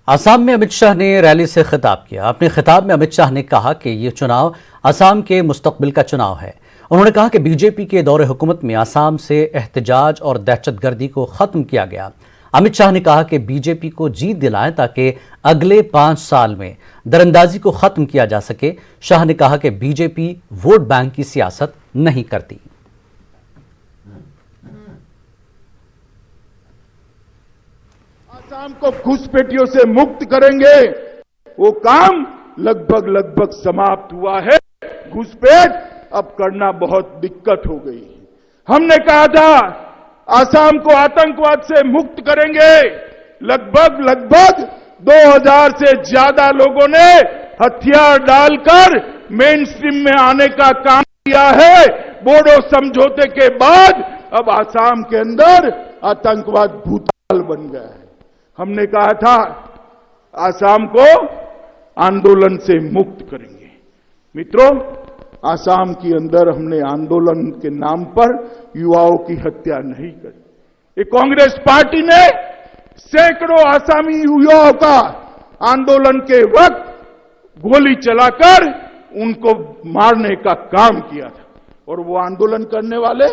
असम में अमित शाह ने रैली से खिताब किया। अपने खिताब में अमित शाह ने कहा कि ये चुनाव असम के मुस्तकबिल का चुनाव है। उन्होंने कहा कि बीजेपी के दौरे हुकूमत में असम से एहतजाज और दहशतगर्दी को खत्म किया गया। अमित शाह ने कहा कि बीजेपी को जीत दिलाएं ताकि अगले 5 साल में दरअंदाजी को खत्म किया जा सके। शाह ने कहा कि बीजेपी वोट बैंक की सियासत नहीं करती। असम को घुसपैठियों से मुक्त करेंगे, वो काम लगभग समाप्त हुआ है। घुसपैठ अब करना बहुत दिक्कत हो गई है। हमने कहा था असम को आतंकवाद से मुक्त करेंगे। लगभग 2000 से ज्यादा लोगों ने हथियार डालकर मेन स्ट्रीम में आने का काम किया है। बोडो समझौते के बाद अब असम के अंदर आतंकवाद भूताल बन गया है। हमने कहा था असम को आंदोलन से मुक्त करेंगे। मित्रों, असम के अंदर हमने आंदोलन के नाम पर युवाओं की हत्या नहीं करी। ये कांग्रेस पार्टी ने सैकड़ों आसामी युवाओं का आंदोलन के वक्त गोली चलाकर उनको मारने का काम किया था। और वो आंदोलन करने वाले,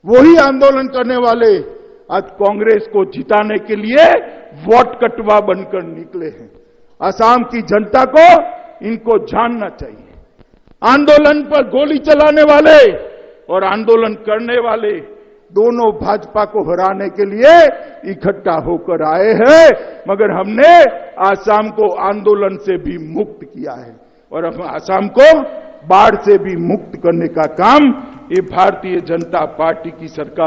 वही आंदोलन करने वाले आज कांग्रेस को जिताने के लिए वोट कटवा बनकर निकले हैं। असम की जनता को इनको जानना चाहिए। आंदोलन पर गोली चलाने वाले और आंदोलन करने वाले दोनों भाजपा को हराने के लिए इकट्ठा होकर आए हैं, मगर हमने असम को आंदोलन से भी मुक्त किया है और हम असम को बाढ़ से भी मुक्त करने का काम ये भारतीय जनता पार्टी की सरकार